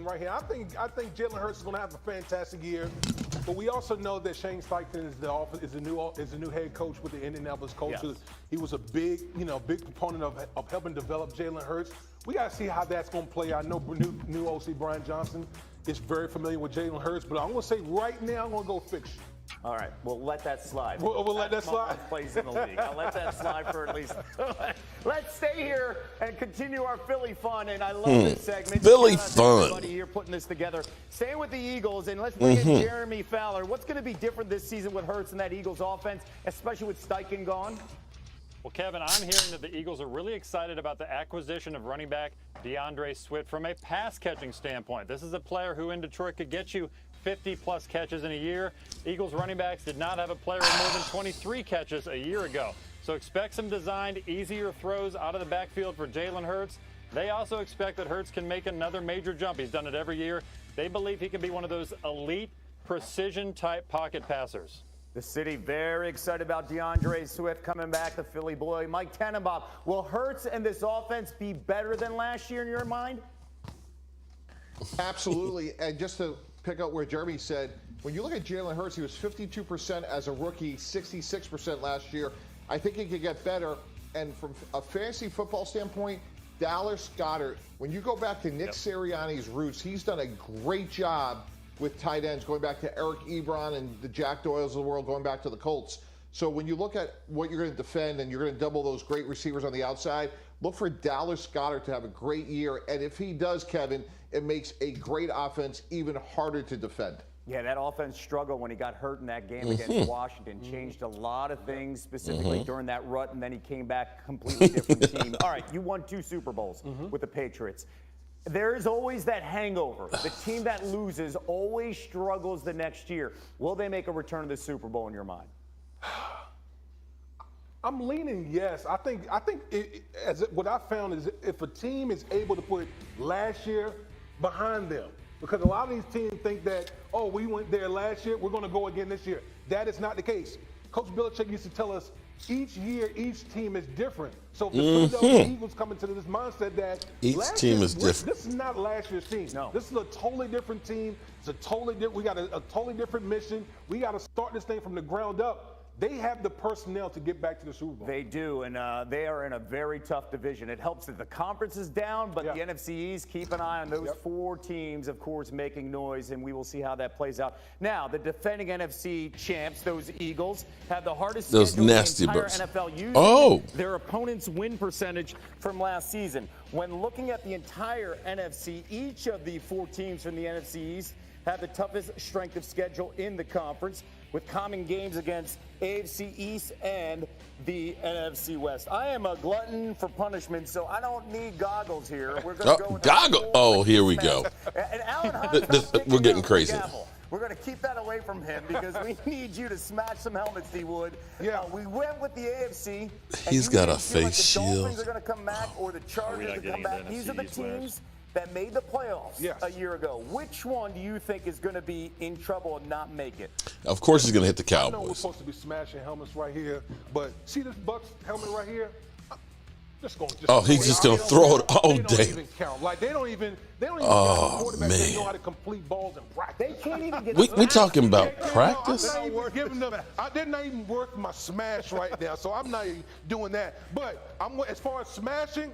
right here. I think Jalen Hurts is going to have a fantastic year, but we also know that Shane Steichen is the new head coach with the Indianapolis Colts. Yes. He was a big proponent of helping develop Jalen Hurts. We got to see how that's going to play out. I know new OC Brian Johnson is very familiar with Jalen Hurts, but I'm going to say right now I'm going to go fiction. All right, we'll let that slide. We'll let that slide. Plays in the league. I'll let that slide for at least. Let's stay here and continue our Philly fun. And I love this segment. Philly fun. Everybody here putting this together. Stay with the Eagles, and let's bring in Jeremy Fowler. What's going to be different this season with Hurts and that Eagles offense, especially with Steichen gone? Well, Kevin, I'm hearing that the Eagles are really excited about the acquisition of running back DeAndre Swift from a pass-catching standpoint. This is a player who in Detroit could get you 50-plus catches in a year. Eagles running backs did not have a player with more than 23 catches a year ago. So expect some designed, easier throws out of the backfield for Jalen Hurts. They also expect that Hurts can make another major jump. He's done it every year. They believe he can be one of those elite, precision-type pocket passers. The city very excited about DeAndre Swift coming back, the Philly boy. Mike Tannenbaum, will Hurts and this offense be better than last year in your mind? Absolutely. And just to pick up where Jeremy said, when you look at Jalen Hurts, he was 52% as a rookie, 66% last year. I think he could get better. And from a fantasy football standpoint, Dallas Goedert, when you go back to Nick Sirianni's roots, he's done a great job with tight ends, going back to Eric Ebron and the Jack Doyles of the world, going back to the Colts. So when you look at what you're going to defend and you're going to double those great receivers on the outside, look for Dallas Goedert to have a great year. And if he does, Kevin, it makes a great offense even harder to defend. Yeah, that offense struggled when he got hurt in that game against Washington. Changed a lot of things, specifically during that rut, and then he came back completely different team. All right, you won 2 Super Bowls with the Patriots. There is always that hangover. The team that loses always struggles the next year. Will they make a return to the Super Bowl in your mind? I'm leaning yes. I think what I found is if a team is able to put last year behind them, because a lot of these teams think that, oh, we went there last year, we're going to go again this year. That is not the case. Coach Belichick used to tell us each year, each team is different. So if the Philadelphia Eagles come into this mindset that each team is different. This is not last year's team. No. This is a totally different team. It's a totally different. We got a totally different mission. We got to start this thing from the ground up. They have the personnel to get back to the Super Bowl. They do, and they are in a very tough division. It helps that the conference is down, but the NFC East, keep an eye on those 4 teams, of course, making noise, and we will see how that plays out. Now, the defending NFC champs, those Eagles, have the hardest schedule in the entire NFL, using their opponent's win percentage from last season. When looking at the entire NFC, each of the 4 teams from the NFC East have the toughest strength of schedule in the conference, with common games against AFC East and the NFC West. I am a glutton for punishment, so I don't need goggles here. We're going to go with goggles. Oh, here we go. And Alan we're getting crazy. We're going to keep that away from him because we need you to smash some helmets, D-Wood. Yeah. We went with the AFC. He's got a face like the shield. Dolphins are going to come back or the Chargers are going to come back. These are the teams that made the playoffs a year ago. Which one do you think is going to be in trouble and not make it? Of course he's going to hit the I know we're Cowboys. supposed to be smashing helmets right here, but see this Bucs helmet right here? He's just going to throw it all day. They don't even count. Like, they don't even got a quarterback that know how to complete balls in practice. They can't even get we talking about practice? I'm not even giving them. They're not even worth my smash right now, so I'm not even doing that. But as far as smashing,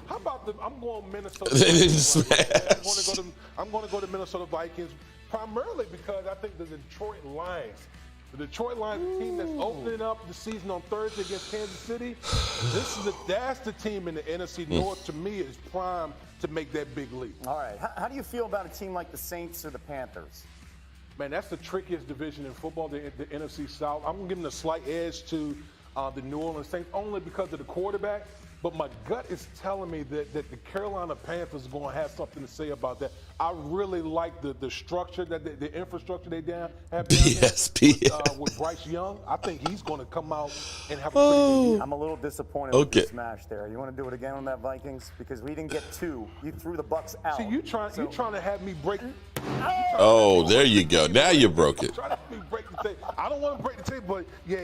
how about I'm going Minnesota. They didn't smash. I'm going to go to Minnesota Vikings primarily because I think the Detroit Lions. The Detroit Lions, the team that's opening up the season on Thursday against Kansas City. That's the team in the NFC North. To me, is primed to make that big leap. All right. How do you feel about a team like the Saints or the Panthers? Man, that's the trickiest division in football, the NFC South. I'm going to give them a slight edge to the New Orleans Saints only because of the quarterback. But my gut is telling me that the Carolina Panthers are going to have something to say about that. I really like the structure, the infrastructure they have down there with Bryce Young. I think he's going to come out and have a pretty good year. I'm a little disappointed with the smash there. You want to do it again on that Vikings? Because we didn't get 2. You threw the Bucs out. See, you trying to have me break. Oh, there you go. Now you broke it. Try to have me break the tape. I don't want to break the tape, but yeah,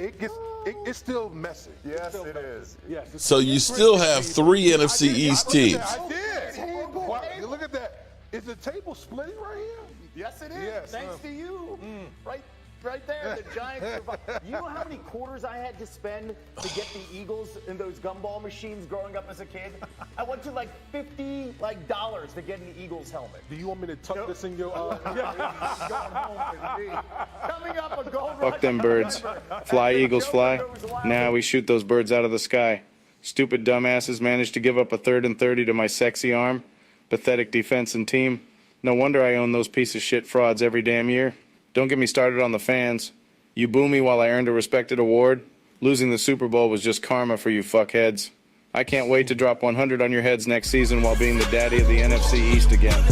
it's still messy. Yes, it is. Yes. So you still have 3 NFC East teams. I did. Wow, look at that. It's the table splitting right here? Yes, it is. Yes, Thanks to you. Right there, the Giants survived. You know how many quarters I had to spend to get the Eagles in those gumball machines growing up as a kid? I went to like $50 to get an Eagles helmet. Do you want me to tuck this in your? Coming up, a gold Fuck them birds. Fly, Eagles, fly. Nah, we shoot those birds out of the sky. Stupid dumbasses managed to give up a 3rd and 30 to my sexy arm. Pathetic defense and team. No wonder I own those piece of shit frauds every damn year. Don't get me started on the fans. You boo me while I earned a respected award. Losing the Super Bowl was just karma for you fuckheads. I can't wait to drop 100 on your heads next season while being the daddy of the NFC East again.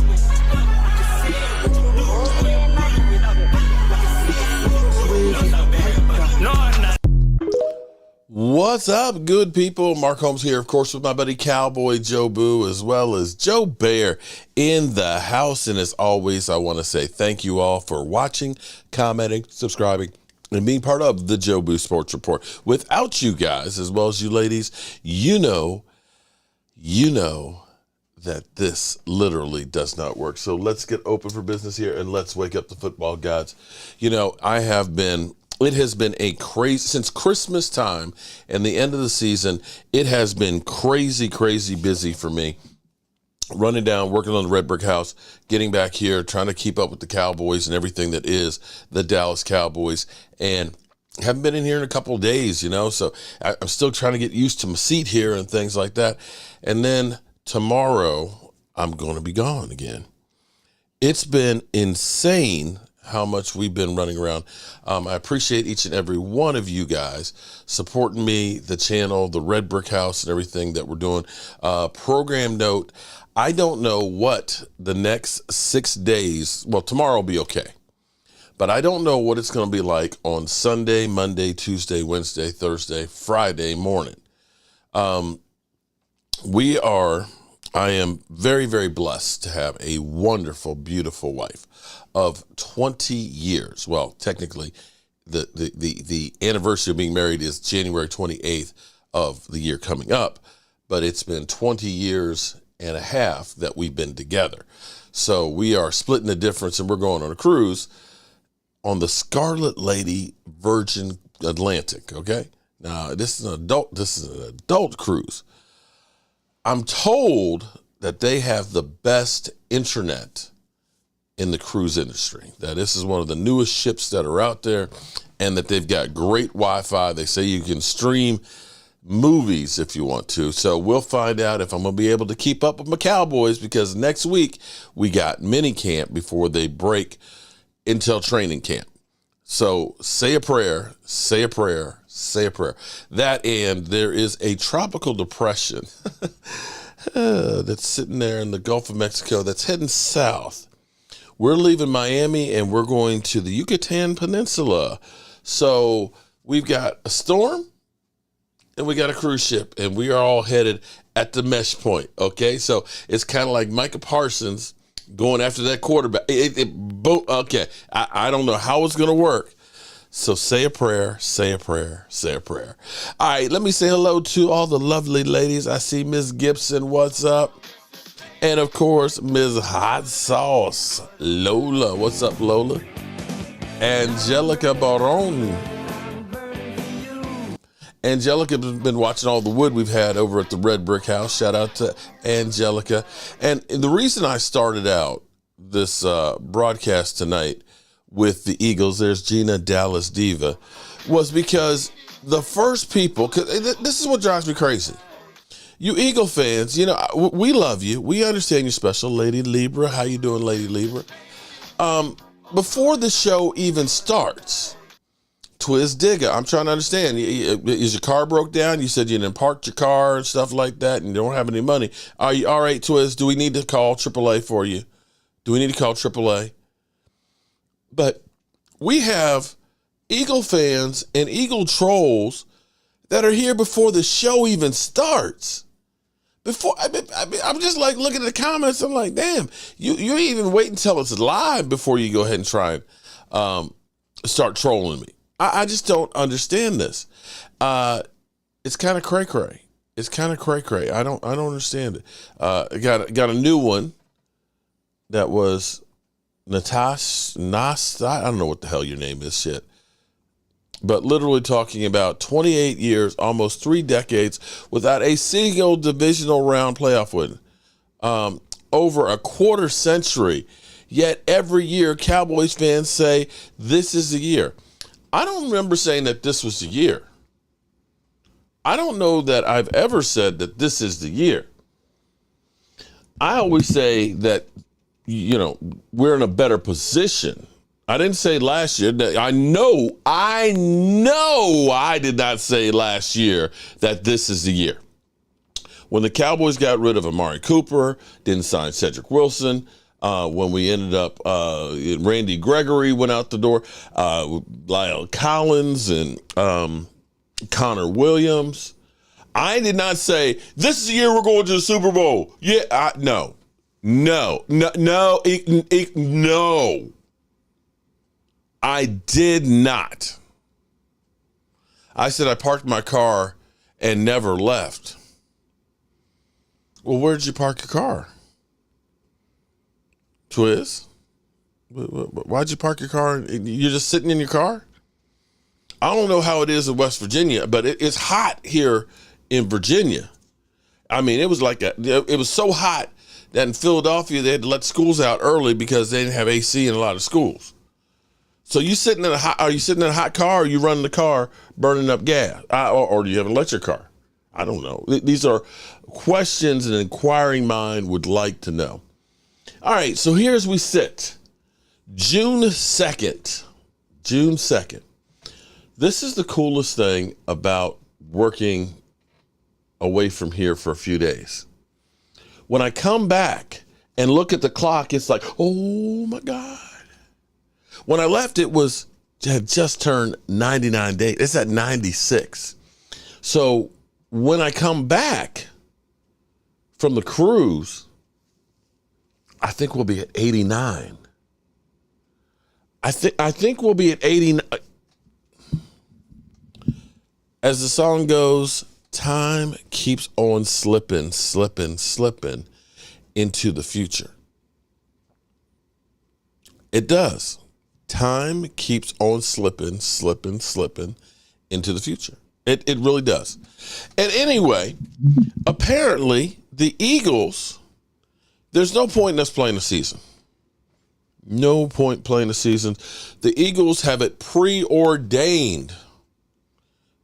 What's up, good people? Mark Holmes here, of course, with my buddy Cowboy Joe Boo, as well as Joe Bear in the house. And as always, I want to say thank you all for watching, commenting, subscribing, and being part of the Joe Boo Sports Report. Without you guys, as well as you ladies, you know that this literally does not work. So let's get open for business here and let's wake up the football gods. You know, it has been a crazy, since Christmas time and the end of the season, it has been crazy busy for me. Running down, working on the Red Brick House, getting back here, trying to keep up with the Cowboys and everything that is the Dallas Cowboys. And haven't been in here in a couple of days, so I'm still trying to get used to my seat here and things like that. And then tomorrow, I'm going to be gone again. It's been insane how much we've been running around. I appreciate each and every one of you guys supporting me, the channel, the Red Brick House, and everything that we're doing. Program note, I don't know what the next 6 days, well, tomorrow will be okay, but I don't know what it's going to be like on Sunday, Monday, Tuesday, Wednesday, Thursday, Friday morning. I am very blessed to have a wonderful, beautiful wife of 20 years. Well, technically, the anniversary of being married is January 28th of the year coming up, but it's been 20 years and a half that we've been together. So we are splitting the difference, and we're going on a cruise on the Scarlet Lady Virgin Atlantic, okay? Now, this is an adult cruise. I'm told that they have the best internet in the cruise industry, that this is one of the newest ships that are out there, and that they've got great Wi-Fi. They say you can stream movies if you want to. So we'll find out if I'm going to be able to keep up with my Cowboys, because next week we got mini camp before they break until training camp. So say a prayer, say a prayer, say a prayer. That, and there is a tropical depression that's sitting there in the Gulf of Mexico that's heading south. We're leaving Miami and we're going to the Yucatan Peninsula. So we've got a storm and we got a cruise ship, and we are all headed at the mesh point. Okay. So it's kind of like Micah Parsons going after that quarterback. Okay. I don't know how it's going to work. So say a prayer, say a prayer, say a prayer. All right, let me say hello to all the lovely ladies. I see Miss Gibson, what's up? And of course, Ms. Hot Sauce, Lola. What's up, Lola? Angelica Barone. Angelica's been watching all the wood we've had over at the Red Brick House. Shout out to Angelica. And the reason I started out this broadcast tonight with the Eagles, there's Gina Dallas Diva, was because the first people, cause this is what drives me crazy. You Eagle fans, we love you. We understand you're special. Lady Libra, how you doing, Lady Libra? Before the show even starts, Twiz Digger, I'm trying to understand. Is your car broke down? You said you didn't park your car and stuff like that, and you don't have any money. Are you all right, Twiz? Do we need to call AAA for you? Do we need to call AAA? But we have Eagle fans and Eagle trolls that are here before the show even starts. I'm just like looking at the comments. I'm like, damn, you ain't even wait until it's live before you go ahead and try and start trolling me. I just don't understand this. It's kind of cray-cray. It's kind of cray-cray. I don't understand it. Got a new one that was Nas, I don't know what the hell your name is, shit. But literally talking about 28 years, almost 3 decades, without a single divisional round playoff win. Over a quarter century. Yet every year, Cowboys fans say, this is the year. I don't remember saying that this was the year. I don't know that I've ever said that this is the year. I always say that, you know, we're in a better position. I didn't say last year. I know I did not say last year that this is the year. When the Cowboys got rid of Amari Cooper, didn't sign Cedric Wilson, when we ended up, Randy Gregory went out the door, Lyle Collins and Connor Williams. I did not say, this is the year we're going to the Super Bowl. Yeah, no. I did not. I said I parked my car and never left. Well, where did you park your car? Twiz? Why'd you park your car? You're just sitting in your car? I don't know how it is in West Virginia, but it's hot here in Virginia. I mean, it was it was so hot that in Philadelphia they had to let schools out early because they didn't have AC in a lot of schools. So are you sitting in a hot car, or are you running the car burning up gas? Or do you have an electric car? I don't know. These are questions an inquiring mind would like to know. All right, so here's we sit. June 2nd. This is the coolest thing about working away from here for a few days. When I come back and look at the clock, it's like, oh my God. When I left, it had just turned 99 days. It's at 96. So when I come back from the cruise, I think we'll be at 89. I think we'll be at 89. As the song goes, time keeps on slipping into the future. It does. Time keeps on slipping into the future. It really does. And anyway, apparently the Eagles, there's no point in us playing the season. No point playing the season. The Eagles have it preordained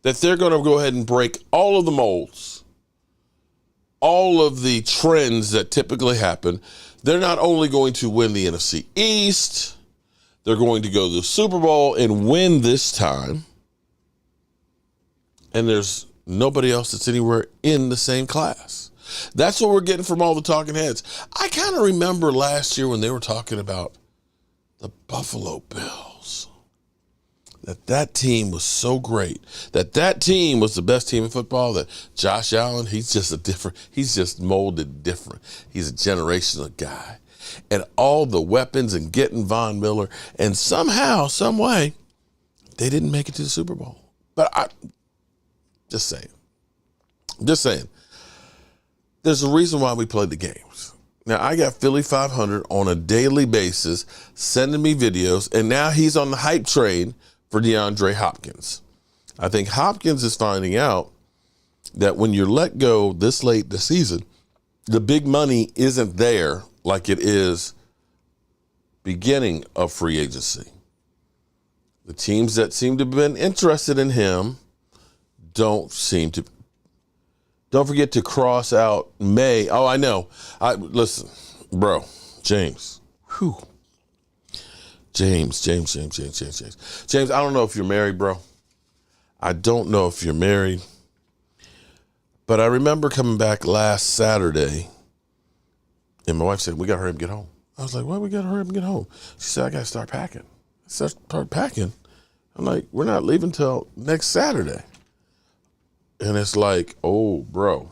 that they're going to go ahead and break all of the molds, all of the trends that typically happen. They're not only going to win the NFC East, they're going to go to the Super Bowl and win this time. And there's nobody else that's anywhere in the same class. That's what we're getting from all the talking heads. I kind of remember last year when they were talking about the Buffalo Bills, that team was so great, that team was the best team in football, that Josh Allen, he's just molded different. He's a generational guy. And all the weapons and getting Von Miller, and somehow, some way, they didn't make it to the Super Bowl. But just saying. There's a reason why we play the games. Now, I got Philly 500 on a daily basis sending me videos, and now he's on the hype train for DeAndre Hopkins. I think Hopkins is finding out that when you're let go this late this season, the big money isn't there like it is beginning of free agency. The teams that seem to have been interested in him don't seem to. Don't forget to cross out May. Oh, I know. Listen, bro, James. Whew. James, I don't know if you're married, bro. I don't know if you're married. But I remember coming back last Saturday, and my wife said, we got to hurry up and get home. I was like, well, we got to hurry up and get home. She said, I got to start packing. I said, start packing? I'm like, we're not leaving till next Saturday. And it's like, oh, bro,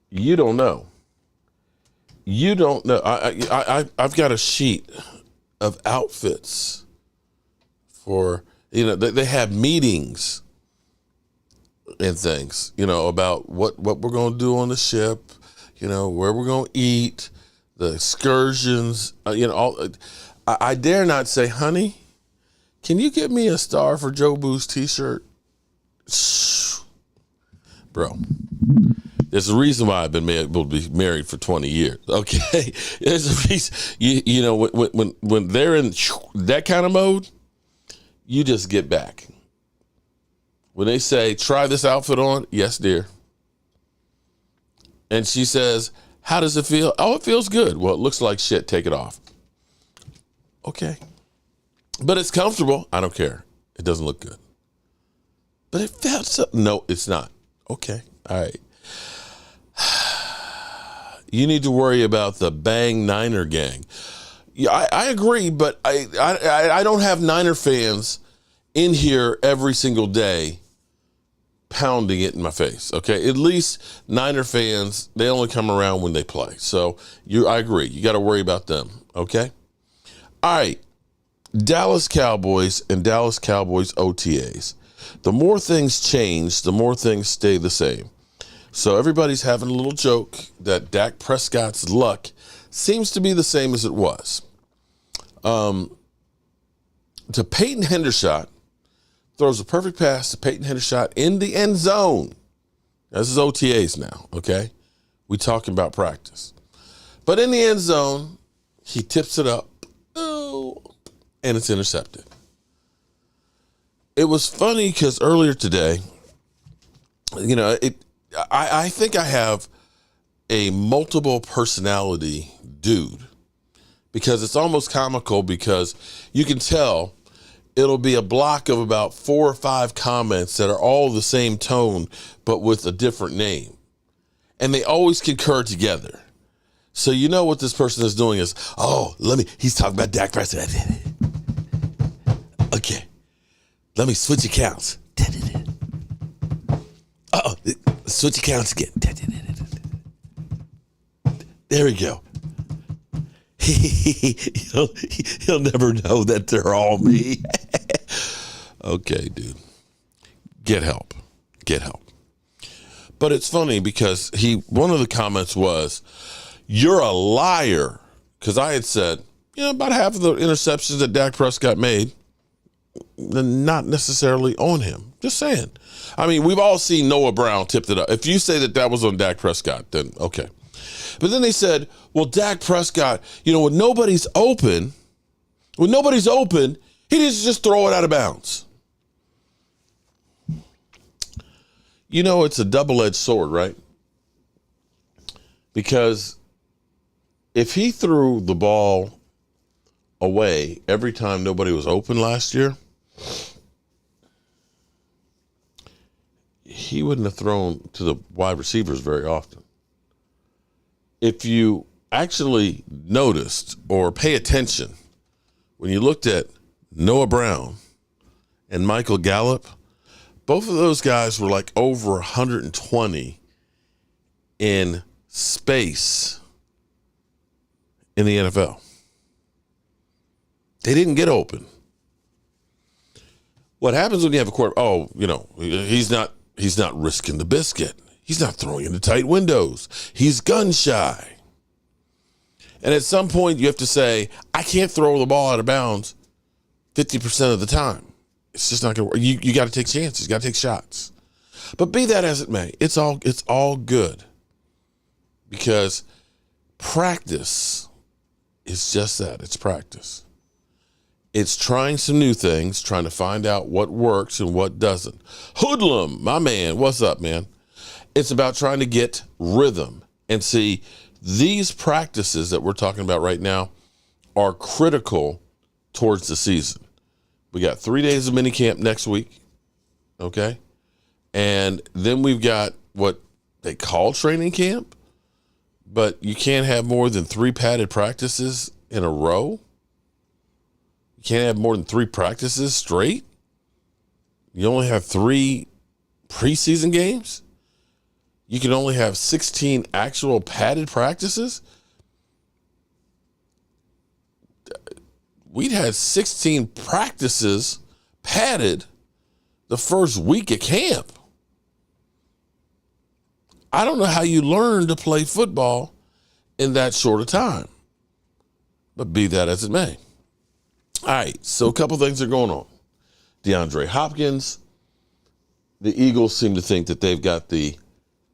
you don't know. You don't know. I've got a sheet of outfits for, they have meetings and things, about what we're going to do on the ship, where we're going to eat, the excursions, I dare not say, honey, can you get me a Star for Joe Boo's t-shirt? Shh. Bro, there's a reason why I've been able to be married for 20 years, okay? There's a reason. You know, when they're in that kind of mode, you just get back. When they say, try this outfit on, yes, dear. And she says, how does it feel? Oh, it feels good. Well, it looks like shit. Take it off. Okay. But it's comfortable. I don't care. It doesn't look good. But it felt so. No, it's not. Okay. All right. You need to worry about the Bang Niner gang. Yeah, I agree, but I don't have Niner fans in here every single day pounding it in my face, okay? At least Niner fans, they only come around when they play. So I agree. You got to worry about them, okay? All right. Dallas Cowboys and Dallas Cowboys OTAs. The more things change, the more things stay the same. So everybody's having a little joke that Dak Prescott's luck seems to be the same as it was. To Peyton Hendershot, throws a perfect pass to Peyton Hendershot in the end zone. This is OTAs now, okay? We talking about practice. But in the end zone, he tips it up, and it's intercepted. It was funny because earlier today, I think I have a multiple personality dude because it's almost comical because you can tell it'll be a block of about 4 or 5 comments that are all the same tone, but with a different name. And they always concur together. So you know what this person is doing is, he's talking about Dak Prescott. Okay, let me switch accounts. Switch accounts again. There we go. He'll never know that they're all me. Okay, dude. Get help. Get help. But it's funny because one of the comments was, you're a liar. Because I had said, about half of the interceptions that Dak Prescott made, not necessarily on him. Just saying. I mean, we've all seen Noah Brown tipped it up. If you say that was on Dak Prescott, then okay. But then they said, well, Dak Prescott, when nobody's open, he needs to just throw it out of bounds. It's a double-edged sword, right? Because if he threw the ball away every time nobody was open last year, he wouldn't have thrown to the wide receivers very often. If you actually noticed or pay attention, when you looked at Noah Brown and Michael Gallup, both of those guys were like over 120 in space in the NFL. They didn't get open. What happens when you have a quarterback? He's not risking the biscuit. He's not throwing into tight windows. He's gun shy. And at some point, you have to say, I can't throw the ball out of bounds 50% of the time. It's just not going to work. You got to take chances. You got to take shots. But be that as it may, it's all good. Because practice is just that. It's practice. It's trying some new things, trying to find out what works and what doesn't. Hoodlum, my man, what's up, man? It's about trying to get rhythm. And see, these practices that we're talking about right now are critical towards the season. We got 3 days of minicamp next week, okay? And then we've got what they call training camp, but you can't have more than 3 padded practices in a row. You can't have more than 3 practices straight. You only have 3 preseason games. You can only have 16 actual padded practices. We'd had 16 practices padded the first week of camp. I don't know how you learn to play football in that short of time. But be that as it may. All right, so a couple things are going on. DeAndre Hopkins, the Eagles seem to think that they've got the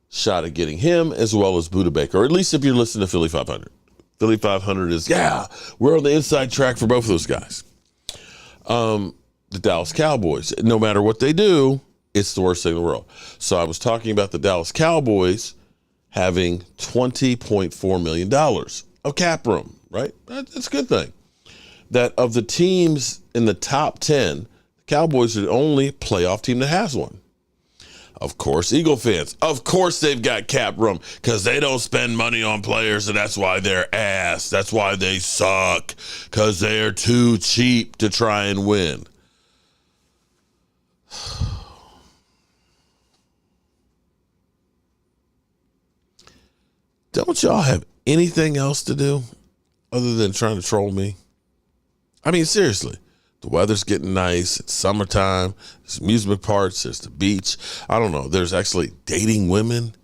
shot at getting him as well as Budda Baker, or at least if you're listening to Philly 500. Philly 500 is, we're on the inside track for both of those guys. The Dallas Cowboys, no matter what they do, it's the worst thing in the world. So I was talking about the Dallas Cowboys having $20.4 million of cap room, right? That's a good thing. That of the teams in the top 10, the Cowboys are the only playoff team that has one. Of course, Eagle fans, of course they've got cap room because they don't spend money on players, and that's why they're ass. That's why they suck, because they're too cheap to try and win. Don't y'all have anything else to do other than trying to troll me? I mean, seriously. The weather's getting nice. It's summertime. There's amusement parks. There's the beach. I don't know. There's actually dating women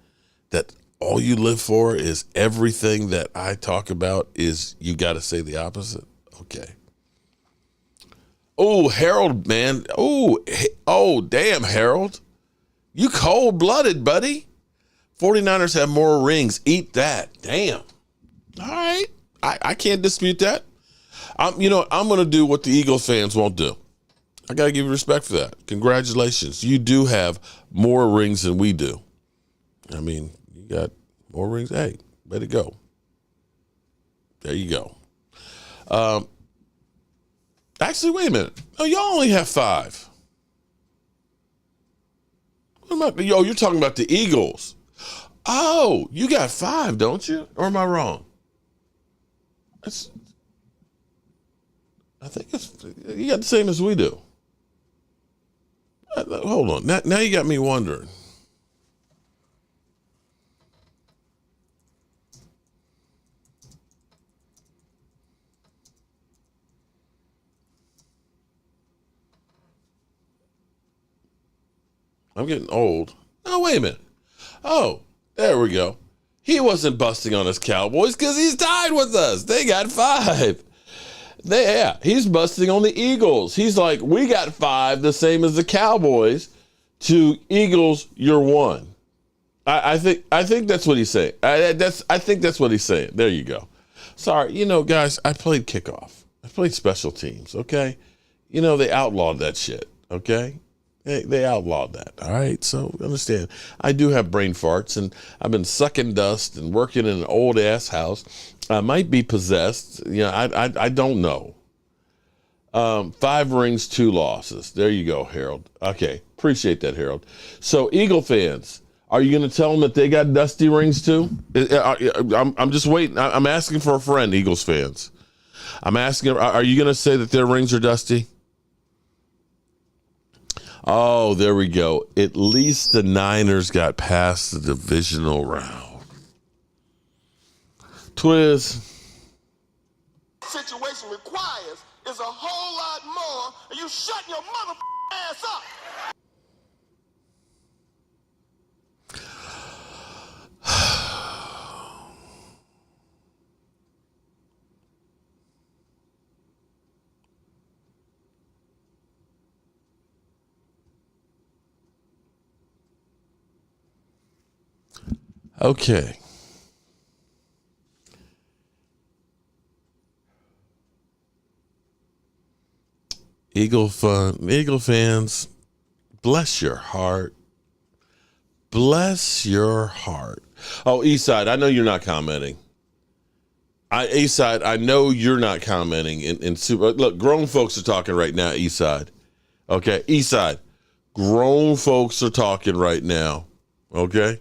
that all you live for is everything that I talk about is you got to say the opposite. Okay. Oh, Harold, man. Oh, damn, Harold. You cold-blooded, buddy. 49ers have more rings. Eat that. Damn. All right. I can't dispute that. I'm going to do what the Eagles fans won't do. I got to give you respect for that. Congratulations. You do have more rings than we do. I mean, you got more rings. Hey, way to go. There you go. Actually, wait a minute. No, y'all only have 5. You're talking about the Eagles. Oh, you got 5, don't you? Or am I wrong? I think you got the same as we do. Hold on. Now you got me wondering. I'm getting old. Oh, wait a minute. Oh, there we go. He wasn't busting on his Cowboys because he's tied with us. They got 5. He's busting on the Eagles. He's like, we got 5, the same as the Cowboys. To Eagles, you're 1. I think that's what he's saying. I think that's what he's saying. There you go. Sorry, guys, I played kickoff. I played special teams. Okay, they outlawed that shit. Okay, they outlawed that. All right, so understand. I do have brain farts, and I've been sucking dust and working in an old ass house. I might be possessed. I don't know. 5 rings, 2 losses. There you go, Harold. Okay, appreciate that, Harold. So, Eagle fans, are you going to tell them that they got dusty rings too? I'm just waiting. I'm asking for a friend, Eagles fans. I'm asking, are you going to say that their rings are dusty? Oh, there we go. At least the Niners got past the divisional round. Twiz. Situation requires is a whole lot more, and you shut your mother ass up. Okay. Eagle fans, bless your heart. Bless your heart. Oh, Eastside, I know you're not commenting. Eastside, I know you're not commenting. In super. Look, grown folks are talking right now, Eastside. Okay, Eastside, grown folks are talking right now. Okay?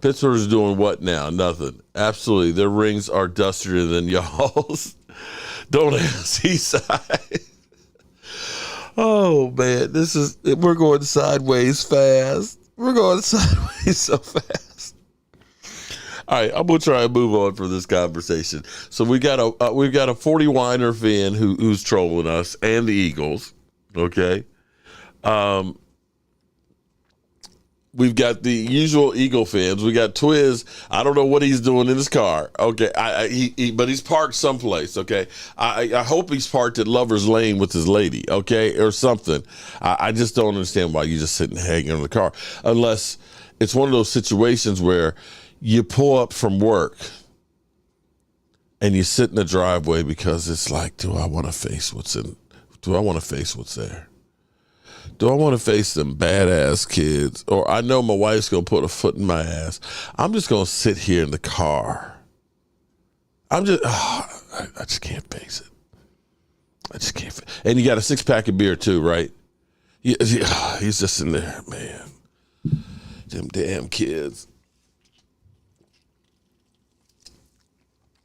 Pittsburgh's doing what now? Nothing. Absolutely. Their rings are dustier than y'all's. Don't ask Eastside. Oh, man. We're going sideways fast. We're going sideways so fast. All right, I'm going to try and move on from this conversation. So we've got a 40 Weiner fan who's trolling us and the Eagles. Okay. We've got the usual Eagle fans. We got Twiz. I don't know what he's doing in his car. Okay, but he's parked someplace. Okay, I hope he's parked at Lover's Lane with his lady. Okay, or something. I just don't understand why you just sitting hanging in the car, unless it's one of those situations where you pull up from work and you sit in the driveway because it's like, do I want to face what's in? Do I want to face what's there? Do I want to face them badass kids? Or I know my wife's going to put a foot in my ass. I'm just going to sit here in the car. I just can't face it. I just can't. And you got a 6-pack of beer too, right? He's just in there, man. Them damn kids.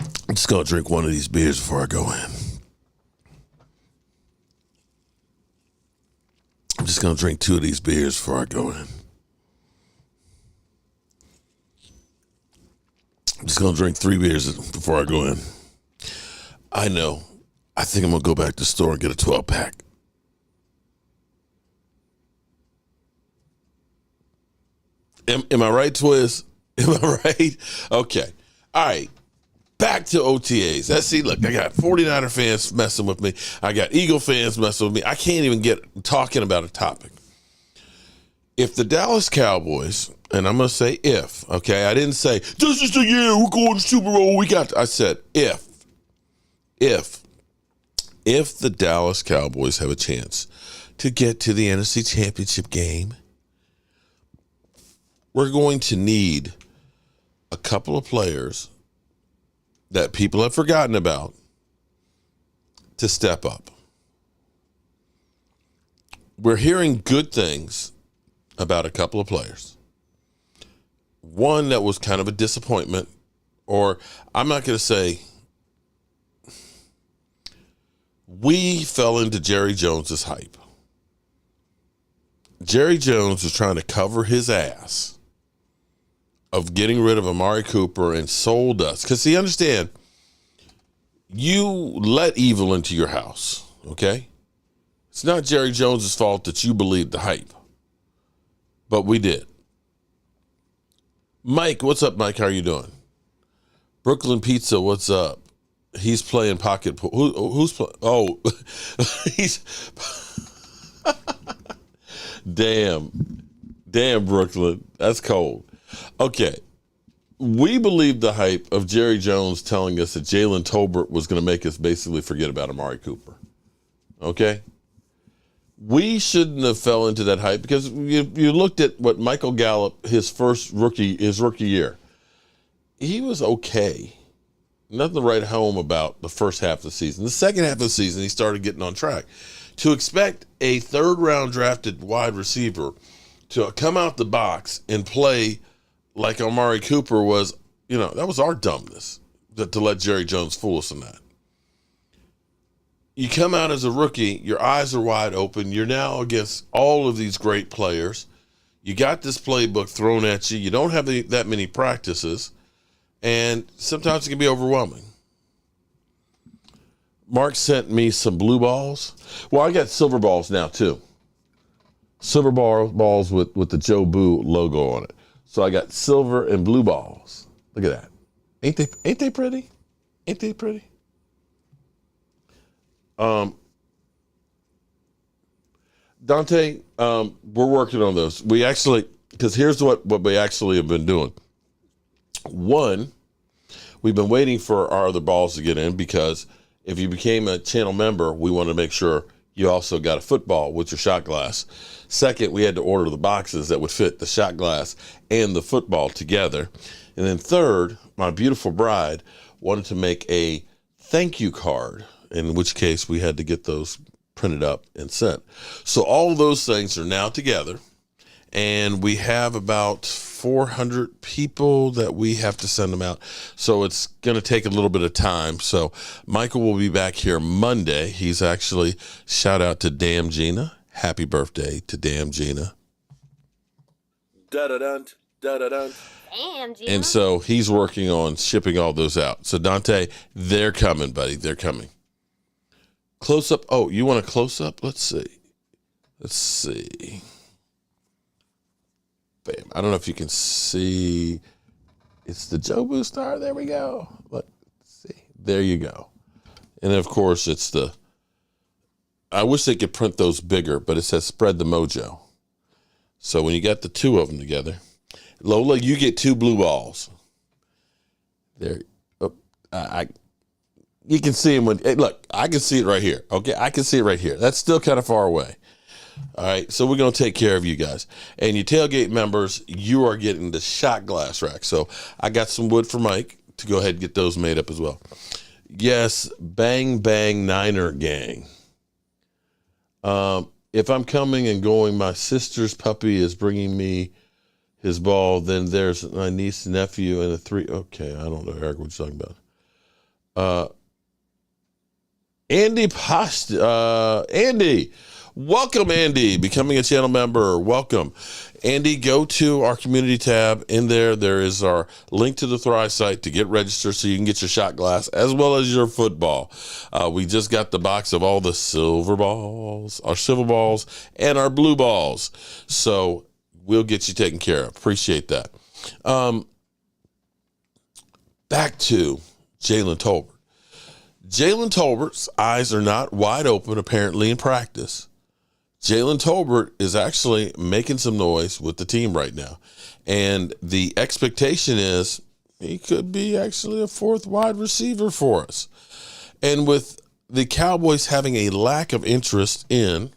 I'm just going to drink one of these beers before I go in. I'm just going to drink 2 of these beers before I go in. I'm just going to drink 3 beers before I go in. I know. I think I'm going to go back to the store and get a 12-pack. Am I right, Twiz? Am I right? Okay. All right. Back to OTAs. Look, I got 49er fans messing with me. I got Eagle fans messing with me. I can't even get talking about a topic. If the Dallas Cowboys, and I'm going to say if, okay? I didn't say, this is the year we're going to Super Bowl. I said if the Dallas Cowboys have a chance to get to the NFC Championship game, we're going to need a couple of players that people have forgotten about to step up. We're hearing good things about a couple of players. One that was kind of a disappointment, or I'm not going to say, we fell into Jerry Jones's hype. Jerry Jones was trying to cover his ass of getting rid of Amari Cooper and sold us. Because, see, understand, you let evil into your house, okay? It's not Jerry Jones's fault that you believed the hype. But we did. Mike, what's up, Mike? How are you doing? Brooklyn Pizza, what's up? He's playing pocket pool. Who's playing? Oh, he's... Damn, Brooklyn. That's cold. Okay. We believed the hype of Jerry Jones telling us that Jalen Tolbert was going to make us basically forget about Amari Cooper. Okay? We shouldn't have fell into that hype because you looked at what Michael Gallup, his rookie year. He was okay. Nothing to write home about the first half of the season. The second half of the season, he started getting on track. To expect a third-round drafted wide receiver to come out the box and play like Amari Cooper was, that was our dumbness to let Jerry Jones fool us in that. You come out as a rookie, your eyes are wide open. You're now against all of these great players. You got this playbook thrown at you. You don't have that many practices, and sometimes it can be overwhelming. Mark sent me some blue balls. Well, I got silver balls now, too. Silver balls with the Joe Boo logo on it. So I got silver and blue balls. Look at that. Ain't they pretty? Ain't they pretty? Dante, we're working on those. We actually, because here's what we actually have been doing. One, we've been waiting for our other balls to get in because if you became a channel member, we want to make sure you also got a football with your shot glass. Second, we had to order the boxes that would fit the shot glass and the football together. And then third, my beautiful bride wanted to make a thank you card, in which case we had to get those printed up and sent. So all of those things are now together, and we have about 400 people that we have to send them out. So it's going to take a little bit of time. So Michael will be back here Monday. He's actually, shout out to Damn Gina. Happy birthday to Damn Gina. Da-da-dun, da-da-dun. Damn, Gina. And so he's working on shipping all those out. So Dante, they're coming, buddy. They're coming. Close up. Oh, you want a close up? Let's see. Bam. I don't know if you can see. It's the Jobu Star. There we go. Let's see. There you go. And of course, it's the. I wish they could print those bigger, but it says spread the mojo. So when you got the two of them together, Lola, you get 2 blue balls. There. Oh, you can see them when. Hey, look, I can see it right here. Okay, I can see it right here. That's still kind of far away. All right, so we're going to take care of you guys. And you tailgate members, you are getting the shot glass rack. So I got some wood for Mike to go ahead and get those made up as well. Yes, bang, bang, Niner gang. If I'm coming and going, my sister's puppy is bringing me his ball, then there's my niece and nephew and a 3. Okay, I don't know, Eric, what you're talking about. Andy Andy. Welcome, Andy, becoming a channel member. Welcome. Andy, go to our community tab. In there is our link to the Thrive site to get registered so you can get your shot glass as well as your football. We just got the box of all the silver balls, our silver balls, and our blue balls. So we'll get you taken care of. Appreciate that. Back to Jalen Tolbert. Jalen Tolbert's eyes are not wide open, apparently, in practice. Jalen Tolbert is actually making some noise with the team right now. And the expectation is he could be actually a 4th wide receiver for us. And with the Cowboys having a lack of interest in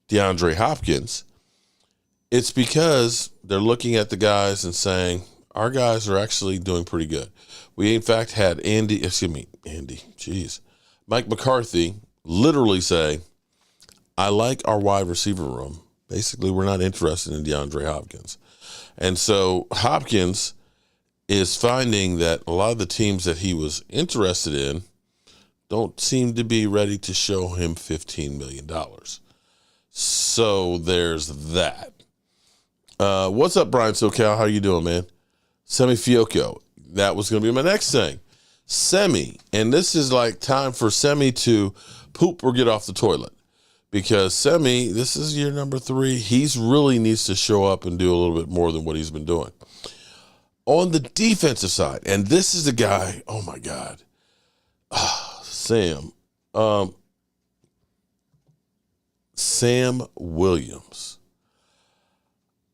DeAndre Hopkins, it's because they're looking at the guys and saying, our guys are actually doing pretty good. We, in fact, had Mike McCarthy literally say, I like our wide receiver room. Basically, we're not interested in DeAndre Hopkins. And so Hopkins is finding that a lot of the teams that he was interested in don't seem to be ready to show him $15 million. So there's that. What's up, Brian SoCal? How you doing, man? Semi Fiocco. That was going to be my next thing. Semi. And this is like time for Semi to poop or get off the toilet. Because Semi, this is year number 3. He's really needs to show up and do a little bit more than what he's been doing. On the defensive side, and this is the guy, oh my God, Sam Williams.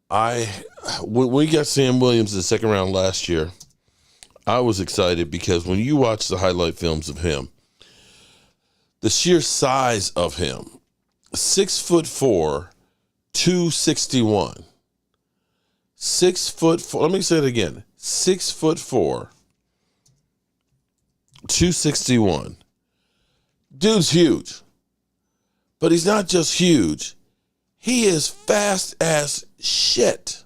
When we got Sam Williams in the 2nd round last year, I was excited because when you watch the highlight films of him, the sheer size of him, 6'4", 261. 6'4". Let me say it again. 6'4", 261. Dude's huge. But he's not just huge. He is fast as shit.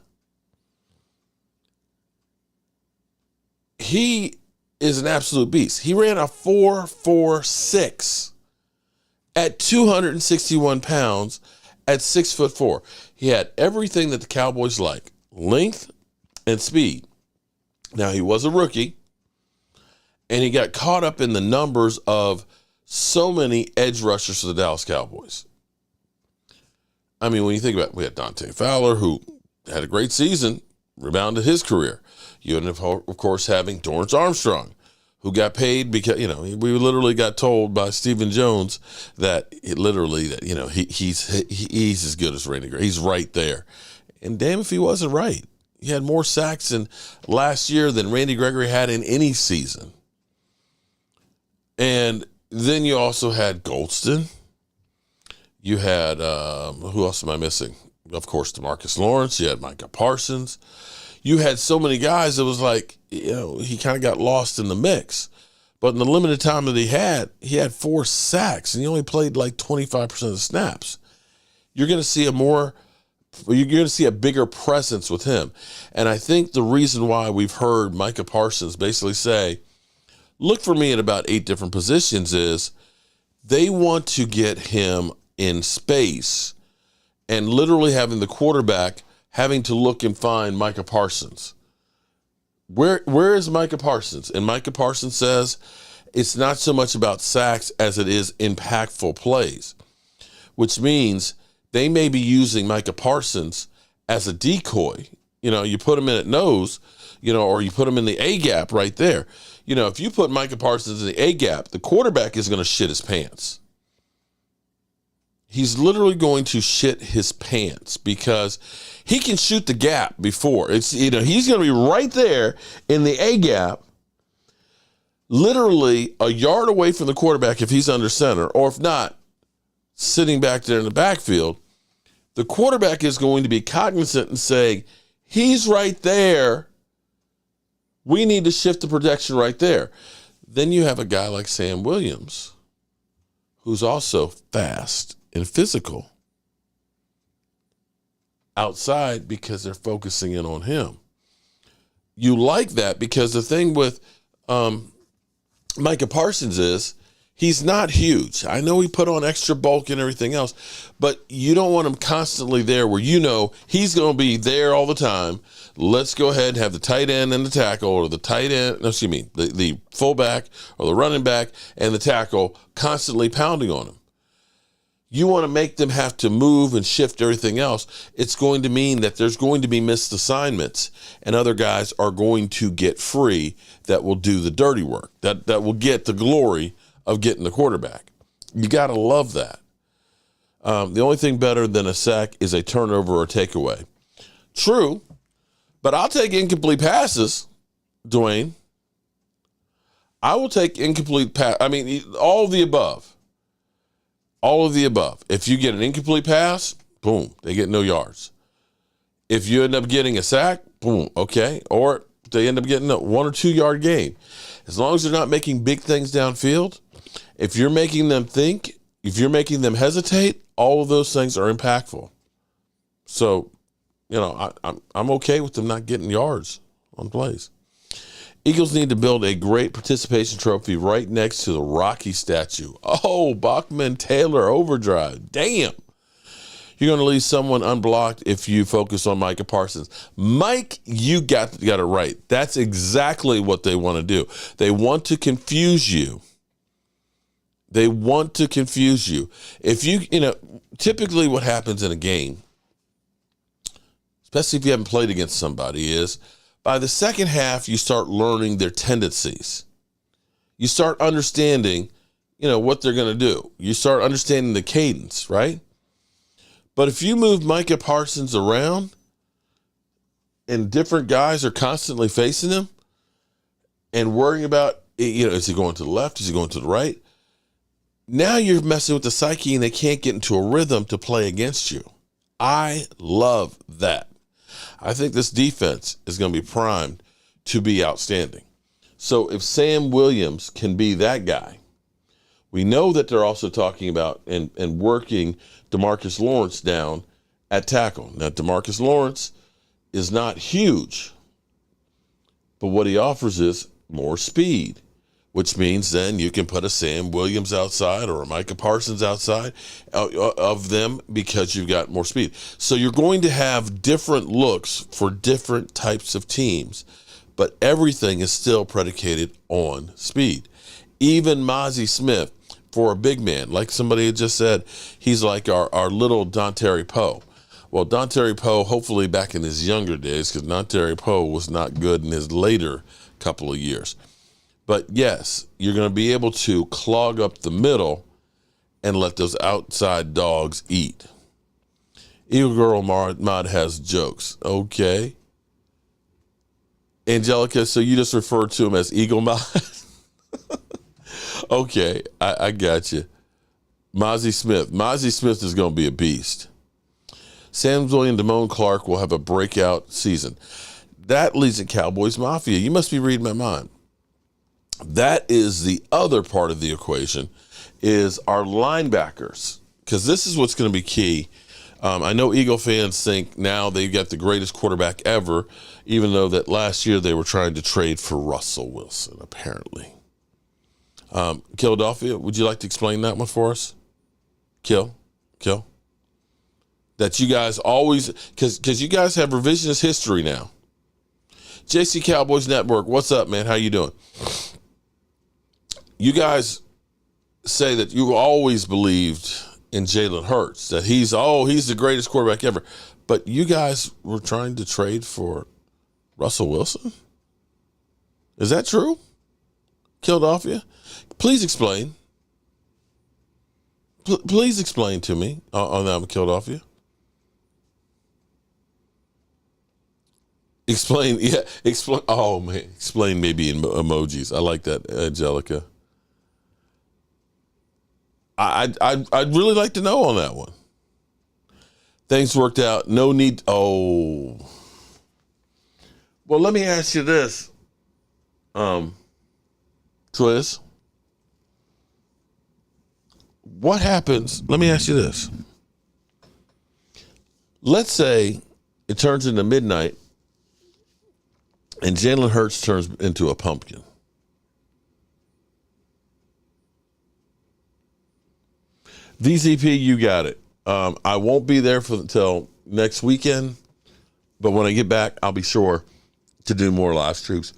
He is an absolute beast. He ran a 4.46 at 261 pounds at 6'4". He had everything that the Cowboys like, length and speed. Now, he was a rookie, and he got caught up in the numbers of so many edge rushers for the Dallas Cowboys. I mean, when you think about it, we had Dante Fowler, who had a great season, rebounded his career. You end up, of course, having Dorrance Armstrong, who got paid because, we literally got told by Stephen Jones that he's as good as Randy Gregory. He's right there. And damn if he wasn't right. He had more sacks in last year than Randy Gregory had in any season. And then you also had Goldston. You had, who else am I missing? Of course, DeMarcus Lawrence. You had Micah Parsons. You had so many guys that was like, he kind of got lost in the mix. But in the limited time that he had 4 sacks, and he only played like 25% of the snaps. You're going to see a bigger presence with him. And I think the reason why we've heard Micah Parsons basically say, look for me at about 8 different positions is they want to get him in space and literally having the quarterback having to look and find Micah Parsons. Where is Micah Parsons? And Micah Parsons says it's not so much about sacks as it is impactful plays, which means they may be using Micah Parsons as a decoy. You put him in at nose, or you put him in the A gap right there. If you put Micah Parsons in the A gap, the quarterback is going to shit his pants. He's literally going to shit his pants because he can shoot the gap before. He's going to be right there in the A gap, literally a yard away from the quarterback if he's under center, or if not, sitting back there in the backfield. The quarterback is going to be cognizant and saying, he's right there. We need to shift the protection right there. Then you have a guy like Sam Williams, who's also fast and physical outside because they're focusing in on him. You like that because the thing with Micah Parsons is he's not huge. I know he put on extra bulk and everything else, but you don't want him constantly there where he's going to be there all the time. Let's go ahead and have the tight end and the tackle, or the tight end, the fullback or the running back and the tackle constantly pounding on him. You want to make them have to move and shift everything else. It's going to mean that there's going to be missed assignments and other guys are going to get free that will do the dirty work, that will get the glory of getting the quarterback. You got to love that. The only thing better than a sack is a turnover or takeaway. True, but I'll take incomplete passes, Dwayne. I will take incomplete pass. All of the above. All of the above. If you get an incomplete pass, boom, they get no yards. If you end up getting a sack, boom, okay. Or they end up getting a 1 or 2 yard gain. As long as they're not making big things downfield, if you're making them think, if you're making them hesitate, all of those things are impactful. So, I'm okay with them not getting yards on plays. Eagles need to build a great participation trophy right next to the Rocky statue. Oh, Bachman Taylor overdrive. Damn. You're going to leave someone unblocked if you focus on Micah Parsons. Mike, you got it right. That's exactly what they want to do. They want to confuse you. They want to confuse you. If typically what happens in a game, especially if you haven't played against somebody, is by the second half, you start learning their tendencies. You start understanding, what they're going to do. You start understanding the cadence, right? But if you move Micah Parsons around and different guys are constantly facing him and worrying about, is he going to the left? Is he going to the right? Now you're messing with the psyche and they can't get into a rhythm to play against you. I love that. I think this defense is going to be primed to be outstanding. So if Sam Williams can be that guy, we know that they're also talking about and working DeMarcus Lawrence down at tackle. Now, DeMarcus Lawrence is not huge, but what he offers is more speed, which means then you can put a Sam Williams outside or a Micah Parsons outside of them because you've got more speed. So you're going to have different looks for different types of teams, but everything is still predicated on speed. Even Mozzie Smith, for a big man, like somebody had just said, he's like our little Dontari Poe. Well, Dontari Poe, hopefully back in his younger days, because Dontari Poe was not good in his later couple of years. But yes, you're going to be able to clog up the middle and let those outside dogs eat. Eagle Girl Mod has jokes. Okay. Angelica, so you just referred to him as Eagle Mod? Okay, I got you. Mozzie Smith. Mozzie Smith is going to be a beast. Sam Williams and Damone Clark will have a breakout season. That leads to Cowboys Mafia. You must be reading my mind. That is the other part of the equation, is our linebackers, because this is what's going to be key. I know Eagle fans think now they've got the greatest quarterback ever, even though that last year they were trying to trade for Russell Wilson, apparently. Philadelphia, would you like to explain that one for us? Kill. That you guys always, because you guys have revisionist history now. JC Cowboys Network, what's up, man? How you doing? You guys say that you always believed in Jalen Hurts, that he's the greatest quarterback ever. But you guys were trying to trade for Russell Wilson? Is that true? Philadelphia? Please explain. Please explain to me on that, Philadelphia. Explain, yeah, explain. Oh, man, explain maybe in emojis. I like that, Angelica. I'd really like to know on that one. Things worked out. No need. Oh. Well, let me ask you this, Twiz. What happens? Let me ask you this. Let's say it turns into midnight and Jalen Hurts turns into a pumpkin. VCP, you got it. I won't be there until next weekend, but when I get back, I'll be sure to do more live streams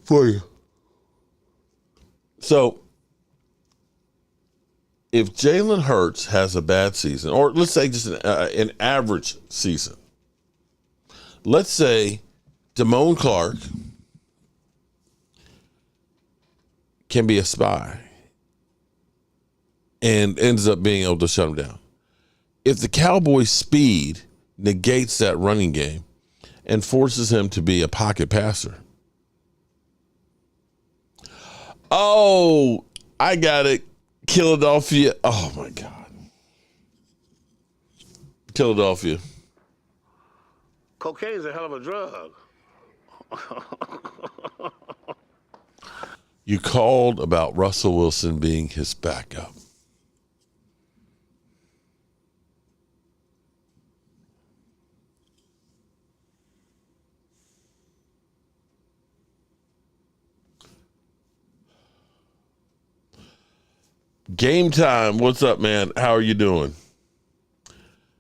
for you. So, if Jalen Hurts has a bad season, or let's say just an average season, let's say Damone Clark can be a spy and ends up being able to shut him down. If the Cowboys' speed negates that running game and forces him to be a pocket passer. Oh, I got it. Philadelphia. Oh, my God. Philadelphia. Cocaine is a hell of a drug. You called about Russell Wilson being his backup. Game time. What's up, man? How are you doing?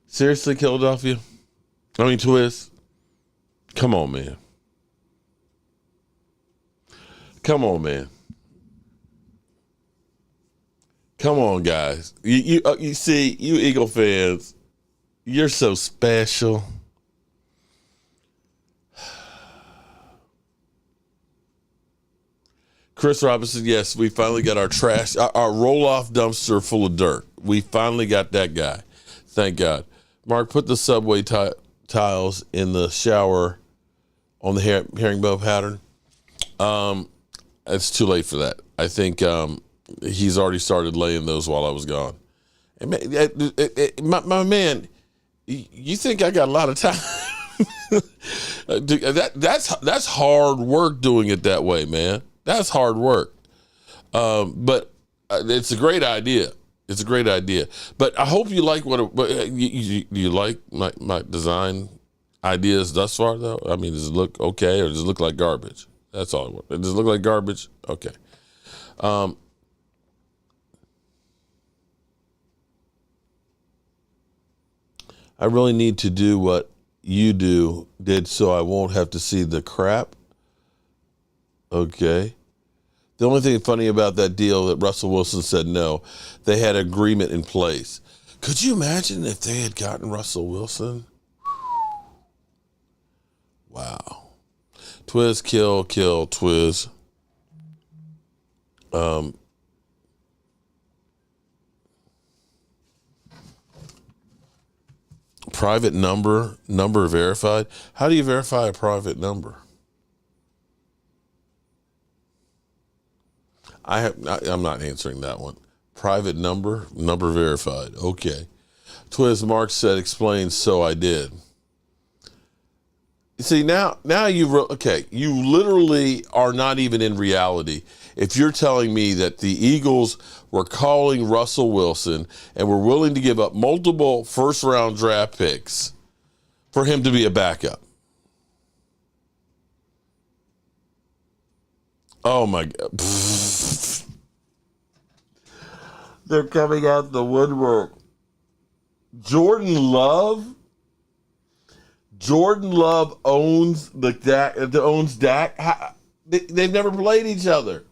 Seriously, Philadelphia? I mean, Twiz? Come on, man. Come on, man. Come on, guys. You see, you Eagle fans, you're so special. Chris Robinson, yes, we finally got our trash, our roll-off dumpster full of dirt. We finally got that guy. Thank God. Mark, put the subway tiles in the shower on the herringbone pattern. It's too late for that. I think he's already started laying those while I was gone. And my man, you think I got a lot of time? That's hard work doing it that way, man. That's hard work. But it's a great idea. It's a great idea. But I hope you like you like my design ideas thus far, though. I mean, does it look okay or does it look like garbage? That's all I want. Does it look like garbage? Okay. I really need to do what you did so I won't have to see the crap. Okay. The only thing funny about that deal that Russell Wilson said no, they had agreement in place. Could you imagine if they had gotten Russell Wilson? Wow. Twiz, kill, Twiz. Private number verified. How do you verify a private number? I'm not answering that one. Private number verified. Okay. Twiz, Mark said, explain, so I did. See, now you literally are not even in reality. If you're telling me that the Eagles were calling Russell Wilson and were willing to give up multiple first-round draft picks for him to be a backup. Oh, my God. They're coming out the woodwork. Jordan Love owns Dak. They've never played each other.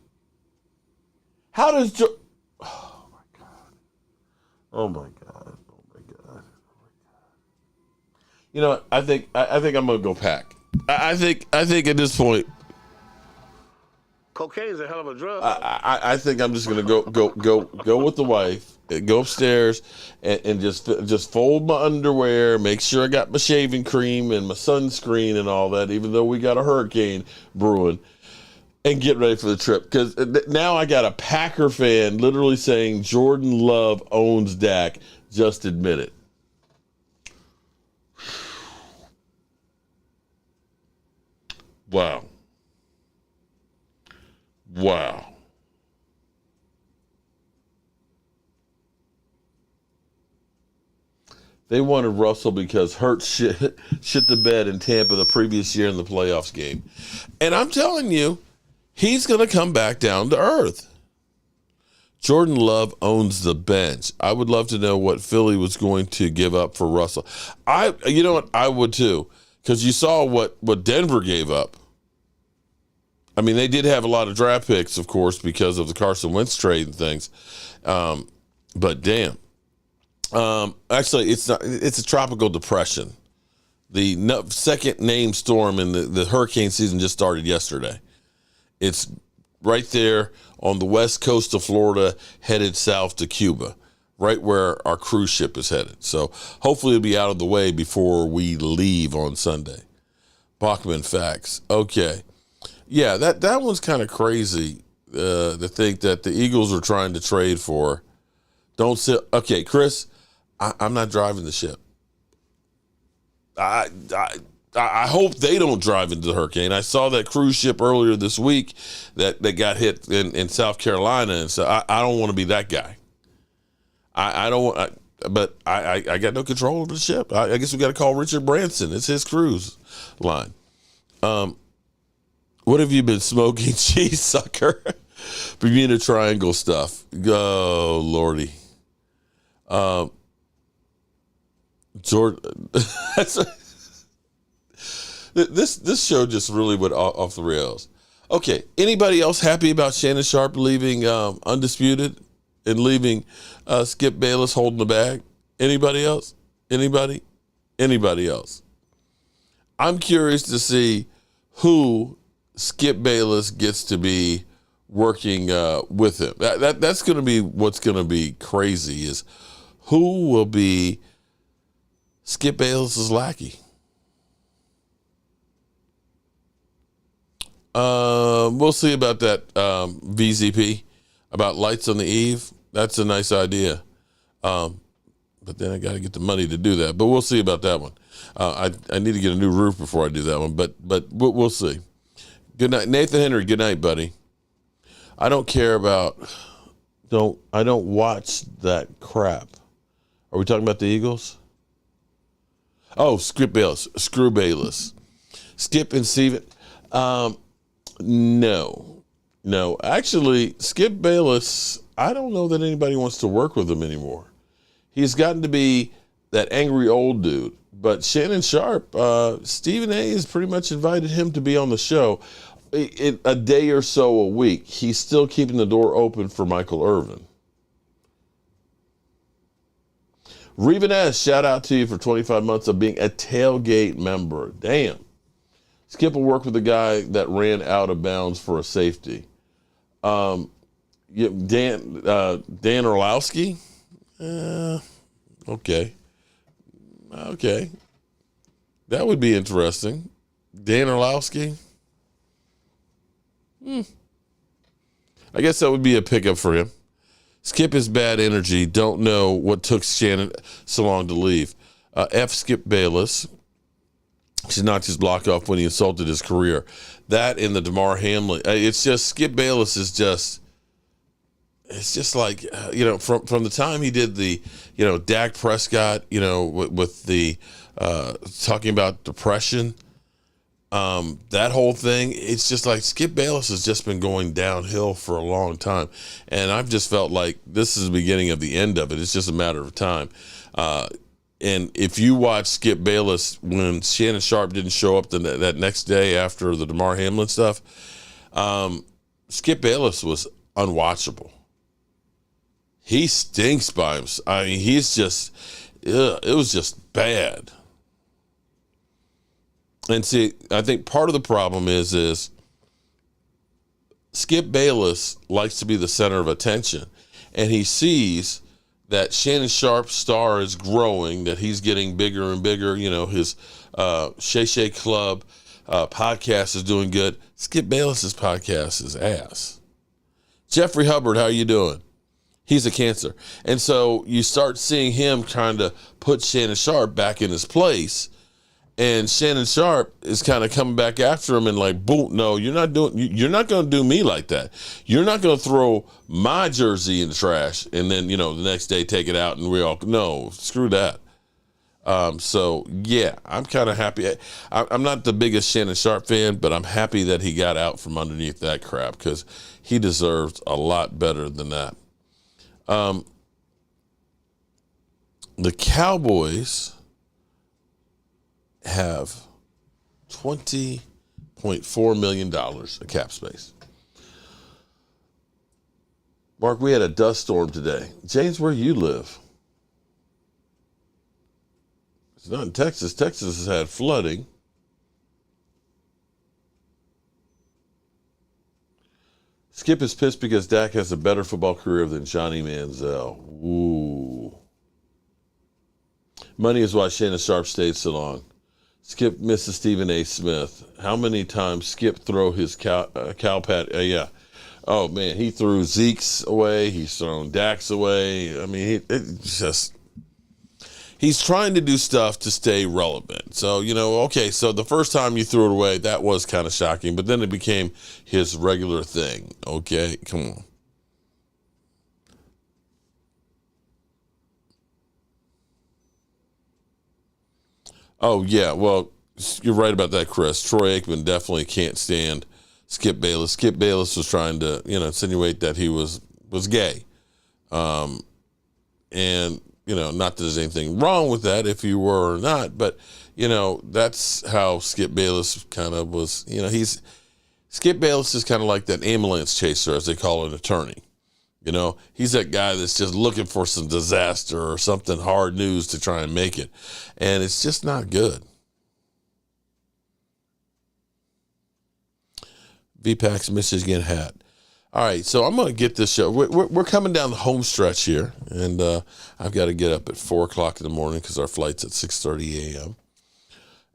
How does Oh, my God. You know what? I think I'm gonna go Pack. I think at this point, Cocaine is a hell of a drug. I think I'm just gonna go with the wife, go upstairs, and just fold my underwear, make sure I got my shaving cream and my sunscreen and all that. Even though we got a hurricane brewing, and get ready for the trip, because now I got a Packer fan literally saying Jordan Love owns Dak. Just admit it. Wow. They wanted Russell because Hurts shit the bed in Tampa the previous year in the playoffs game. And I'm telling you, he's going to come back down to earth. Jordan Love owns the bench. I would love to know what Philly was going to give up for Russell. You know what? I would too, because you saw what Denver gave up. I mean, they did have a lot of draft picks, of course, because of the Carson Wentz trade and things. But damn. Actually, it's not. It's a tropical depression. The second named storm in the hurricane season just started yesterday. It's right there on the west coast of Florida, headed south to Cuba, right where our cruise ship is headed. So hopefully it'll be out of the way before we leave on Sunday. Bachman facts. Okay. Yeah, that one's kind of crazy to think that the Eagles are trying to trade for. Don't sit. Okay, Chris, I'm not driving the ship. I hope they don't drive into the hurricane. I saw that cruise ship earlier this week that got hit in South Carolina, and so I don't want to be that guy. I don't want, but I got no control over the ship. I guess we got to call Richard Branson. It's his cruise line. What have you been smoking, cheese sucker? Bermuda Triangle stuff. Oh, Lordy. Jordan. This show just really went off the rails. Okay, anybody else happy about Shannon Sharpe leaving Undisputed and leaving Skip Bayless holding the bag? Anybody else? Anybody else? I'm curious to see who Skip Bayless gets to be working with him. That's going to be what's going to be crazy, is who will be Skip Bayless's lackey. We'll see about that VZP, about Lights on the Eve. That's a nice idea. But then I got to get the money to do that. But we'll see about that one. I need to get a new roof before I do that one. But we'll see. Good night, Nathan Henry. Good night, buddy. I don't care about. I don't watch that crap. Are we talking about the Eagles? Oh, Skip Bayless. Screw Bayless. Skip and Steven. No. Actually, Skip Bayless, I don't know that anybody wants to work with him anymore. He's gotten to be that angry old dude. But Shannon Sharpe, Stephen A. has pretty much invited him to be on the show a day or so a week. He's still keeping the door open for Michael Irvin. Reven S., shout out to you for 25 months of being a tailgate member. Damn. Skip will work with the guy that ran out of bounds for a safety. Dan Orlowski? Okay. That would be interesting. Dan Orlowski? I guess that would be a pickup for him. Skip is bad energy. Don't know what took Shannon so long to leave. F. Skip Bayless. She knocked his block off when he insulted his career. That and the DeMar Hamlin. It's just, Skip Bayless is just, it's just like, from the time he did the, Dak Prescott, with the talking about depression, that whole thing, it's just like Skip Bayless has just been going downhill for a long time. And I've just felt like this is the beginning of the end of it. It's just a matter of time. And if you watch Skip Bayless when Shannon Sharpe didn't show up that next day after the DeMar Hamlin stuff, Skip Bayless was unwatchable. He stinks by himself. I mean, he's just, it was just bad. And see, I think part of the problem is Skip Bayless likes to be the center of attention, and he sees that Shannon Sharp's star is growing, that he's getting bigger and bigger. You know, his Shay Shay Club podcast is doing good. Skip Bayless's podcast is ass. Jeffrey Hubbard, how you doing? He's a cancer. And so you start seeing him trying to put Shannon Sharp back in his place. And Shannon Sharp is kind of coming back after him and like, boom, no, you're not going to do me like that. You're not going to throw my jersey in the trash and then, you know, the next day take it out and we all, no, screw that. So yeah, I'm kind of happy. I'm not the biggest Shannon Sharp fan, but I'm happy that he got out from underneath that crap because he deserves a lot better than that. The Cowboys have $20.4 million of cap space. Mark, we had a dust storm today. James, where you live? It's not in Texas. Texas has had flooding. Skip is pissed because Dak has a better football career than Johnny Manziel. Ooh. Money is why Shannon Sharp stayed so long. Skip misses Stephen A. Smith. How many times Skip throw his cow pat? Yeah. Oh, man, he threw Zeke's away. He's thrown Dak's away. I mean, he's trying to do stuff to stay relevant. So, you know, okay, so the first time you threw it away, that was kind of shocking, but then it became his regular thing. Okay, come on. Oh, yeah, well, you're right about that, Chris. Troy Aikman definitely can't stand Skip Bayless. Skip Bayless was trying to, you know, insinuate that he was gay. And, you know, not that there's anything wrong with that if you were or not, but, you know, that's how Skip Bayless kind of was, you know, Skip Bayless is kind of like that ambulance chaser, as they call an attorney. You know, he's that guy that's just looking for some disaster or something hard news to try and make it. And it's just not good. VPAC's Michigan hat. All right, so I'm going to get this show. We're coming down the home stretch here, and I've got to get up at 4 o'clock in the morning because our flight's at 6:30 a.m.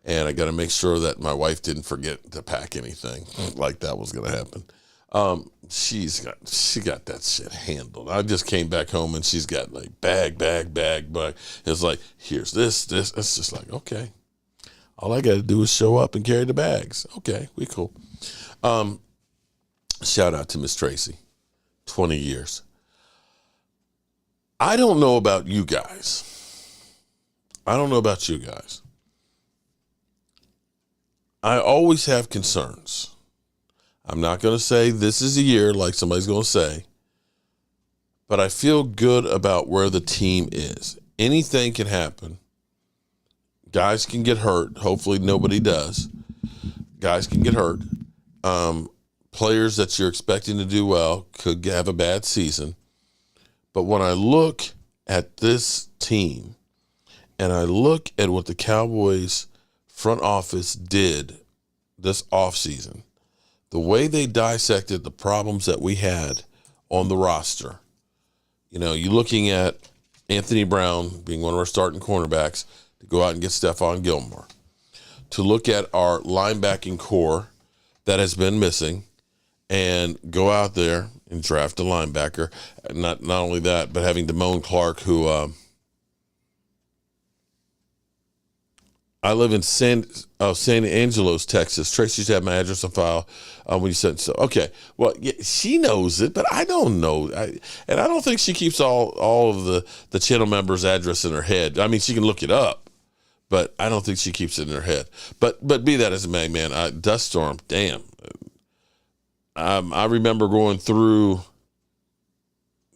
And I got to make sure that my wife didn't forget to pack anything like that was going to happen. She got that shit handled. I just came back home, and she's got like bag. It's like, here's this. It's just like, okay. All I got to do is show up and carry the bags. Okay, we cool. Shout out to Miss Tracy, 20 years. I don't know about you guys. I always have concerns. I'm not going to say this is a year like somebody's going to say, but I feel good about where the team is. Anything can happen. Guys can get hurt. Hopefully nobody does. Guys can get hurt. Players that you're expecting to do well could have a bad season. But when I look at this team and I look at what the Cowboys front office did this offseason, the way they dissected the problems that we had on the roster, you know, you're looking at Anthony Brown being one of our starting cornerbacks to go out and get Stephon Gilmore, to look at our linebacking core that has been missing and go out there and draft a linebacker. Not only that, but having Damone Clark, who I live in San Angeles, Texas. Tracy used to have my address on file when you said so. Okay, well, yeah, she knows it, but I don't know. And I don't think she keeps all of the channel members' address in her head. I mean, she can look it up, but I don't think she keeps it in her head. But be that as it may, man, dust storm, damn. I remember going through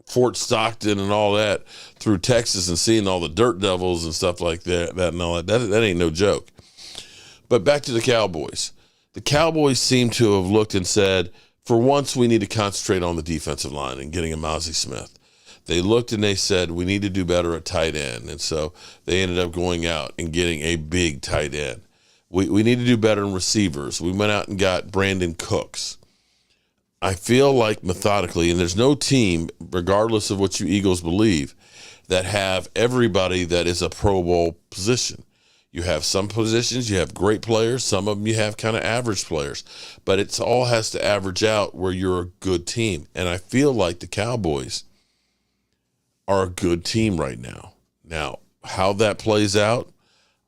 Fort Stockton and all that through Texas and seeing all the dirt devils and stuff like that and all that. That ain't no joke. But back to the Cowboys. The Cowboys seem to have looked and said, for once we need to concentrate on the defensive line and getting a Mozzie Smith. They looked and they said, we need to do better at tight end. And so they ended up going out and getting a big tight end. We need to do better in receivers. We went out and got Brandon Cooks. I feel like methodically, and there's no team, regardless of what you Eagles believe, that have everybody that is a Pro Bowl position. You have some positions, you have great players. Some of them you have kind of average players. But it all has to average out where you're a good team. And I feel like the Cowboys are a good team right now. Now, how that plays out,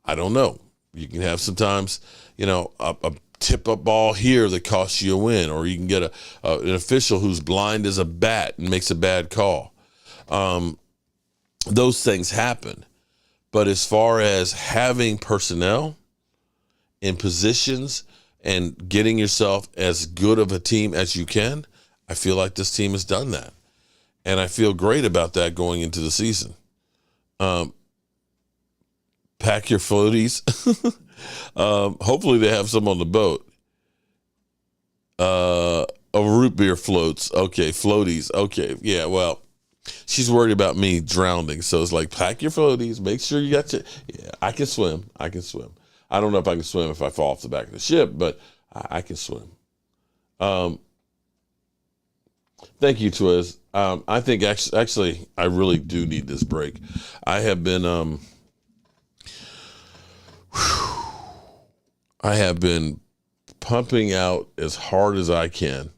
I don't know. You can have sometimes, a tip-up ball here that costs you a win, or you can get an official who's blind as a bat and makes a bad call. Those things happen. But as far as having personnel in positions and getting yourself as good of a team as you can, I feel like this team has done that. And I feel great about that going into the season. Pack your floaties. Hopefully they have some on the boat. Root beer floats. Okay, floaties. Okay, yeah, well, she's worried about me drowning, so it's like, pack your floaties, make sure you got your... Yeah, I can swim. I don't know if I can swim if I fall off the back of the ship, but I can swim. Thank you, Twiz. I think actually I really do need this break. I have been pumping out as hard as I can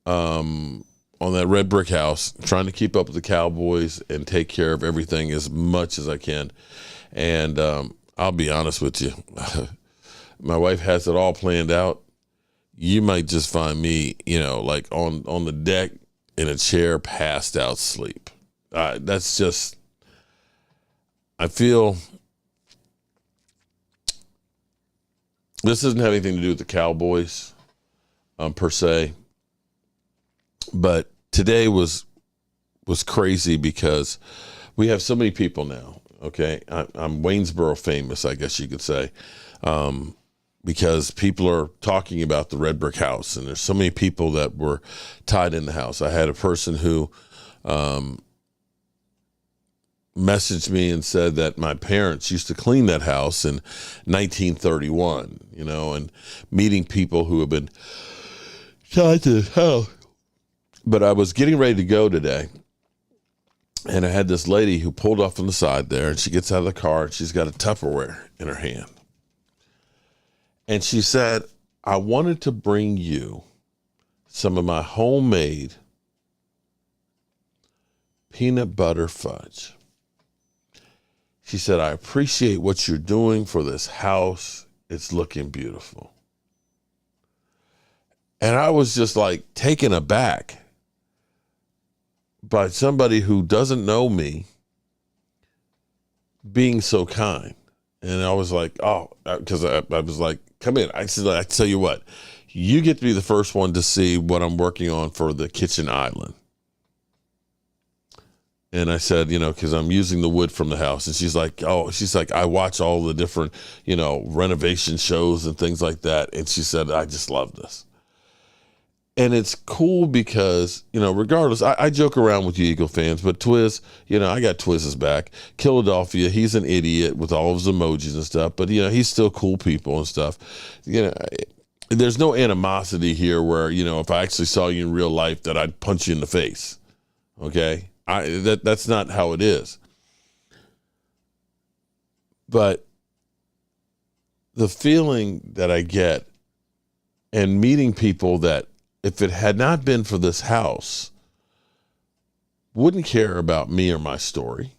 on that red brick house, trying to keep up with the Cowboys and take care of everything as much as I can. And I'll be honest with you, my wife has it all planned out. You might just find me, like on the deck in a chair, passed out sleep. That's just, I feel this doesn't have anything to do with the Cowboys per se, but today was crazy because we have so many people now. Okay, I'm Waynesboro famous, I guess you could say, because people are talking about the red brick house, and there's so many people that were tied in the house. I had a person who messaged me and said that my parents used to clean that house in 1931, and meeting people who have been tied to the house. But I was getting ready to go today, and I had this lady who pulled off on the side there, and she gets out of the car, and she's got a Tupperware in her hand. And she said, I wanted to bring you some of my homemade peanut butter fudge. She said, I appreciate what you're doing for this house. It's looking beautiful. And I was just like taken aback by somebody who doesn't know me being so kind. And I was like, oh, because I was like, come in. I said, I tell you what, you get to be the first one to see what I'm working on for the kitchen island. And I said, because I'm using the wood from the house. And she's like, I watch all the different, renovation shows and things like that. And she said, I just love this. And it's cool because, regardless, I joke around with you Eagle fans, but Twiz, I got Twiz's back. Philadelphia, he's an idiot with all of his emojis and stuff, but, he's still cool people and stuff. There's no animosity here where, if I actually saw you in real life that I'd punch you in the face, okay? That's not how it is. But the feeling that I get and meeting people that, if it had not been for this house, wouldn't care about me or my story.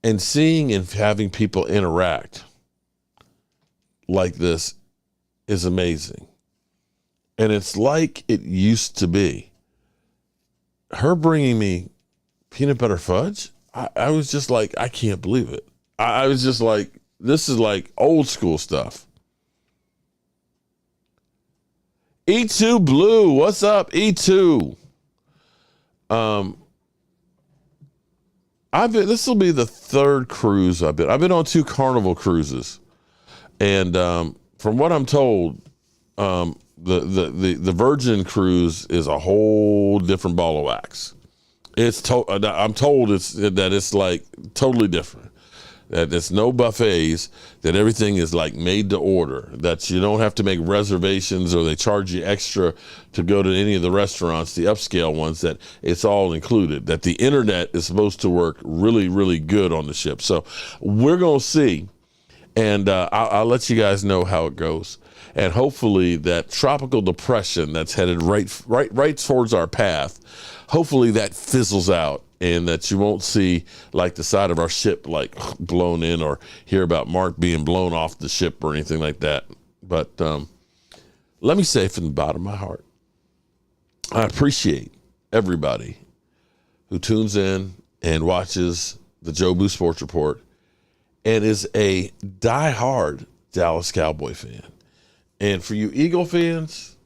And seeing and having people interact like this is amazing. And it's like it used to be. Her bringing me peanut butter fudge, I was just like, I can't believe it. I was just like, this is like old school stuff. E2 Blue, what's up, E2? This will be the third cruise I've been on 2 Carnival cruises, and from what I'm told, the Virgin cruise is a whole different ball of wax. I'm told it's like totally different. that there's no buffets, that everything is like made to order, that you don't have to make reservations or they charge you extra to go to any of the restaurants, the upscale ones, that it's all included, that the internet is supposed to work really, really good on the ship. So we're going to see, and I'll let you guys know how it goes. And hopefully that tropical depression that's headed right towards our path, hopefully that fizzles out, and that you won't see like the side of our ship like blown in, or hear about Mark being blown off the ship or anything like that. But let me say from the bottom of my heart, I appreciate everybody who tunes in and watches the Joe Boo Sports Report and is a diehard Dallas Cowboy fan. And for you Eagle fans,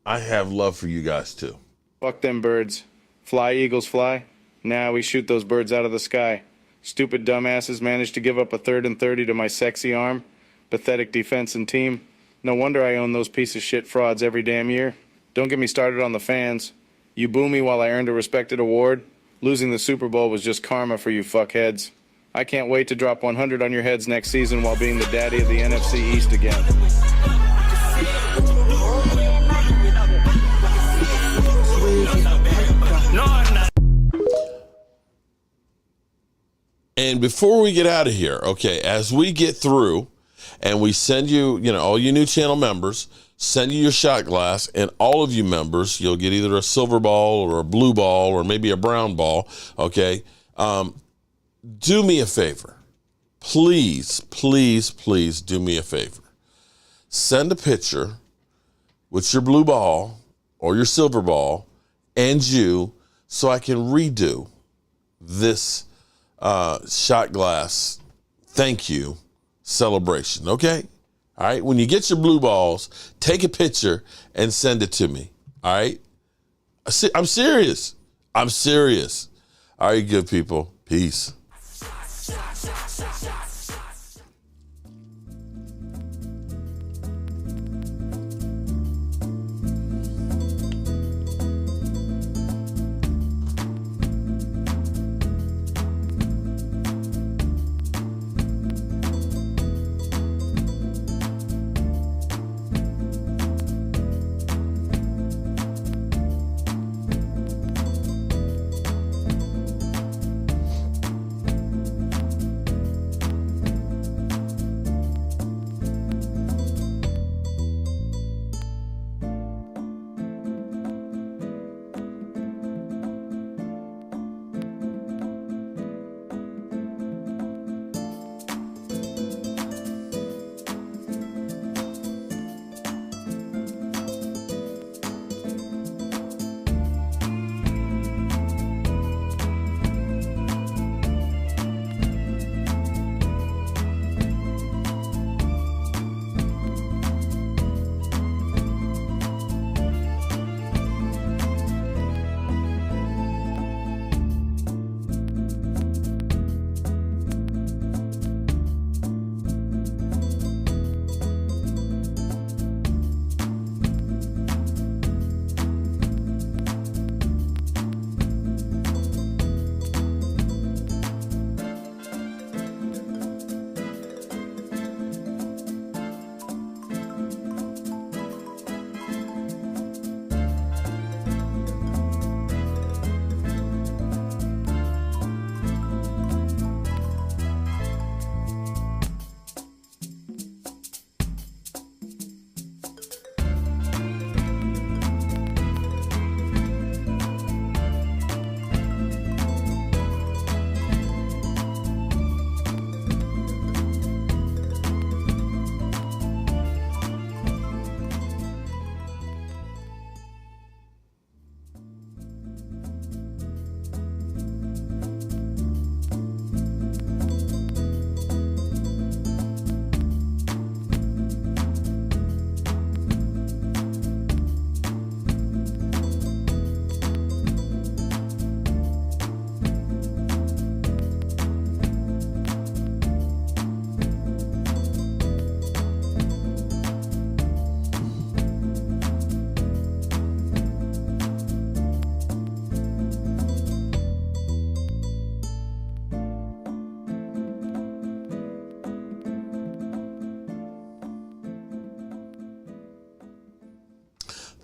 I have love for you guys too. Fuck them birds. Fly, Eagles, fly. Now we shoot those birds out of the sky. Stupid dumbasses managed to give up a 3rd and 30 to my sexy arm. Pathetic defense and team. No wonder I own those piece of shit frauds every damn year. Don't get me started on the fans. You boo me while I earned a respected award. Losing the Super Bowl was just karma for you fuckheads. I can't wait to drop 100 on your heads next season while being the daddy of the NFC East again. And before we get out of here, okay, as we get through and we send you, all you new channel members, send you your shot glass, and all of you members, you'll get either a silver ball or a blue ball or maybe a brown ball, okay? Do me a favor. Please, please, please do me a favor. Send a picture with your blue ball or your silver ball and you, so I can redo this shot glass thank you celebration, okay? All right, when you get your blue balls, take a picture and send it to me, all right? I'm serious. I'm serious. All right, good people. Peace.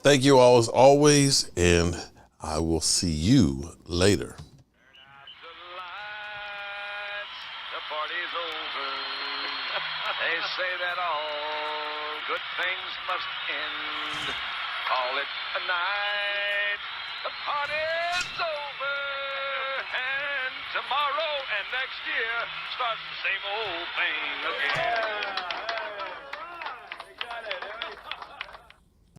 Thank you all as always, and I will see you later. The party's over. They say that all good things must end. Call it a night. The party's over. And tomorrow and next year starts the same old thing again.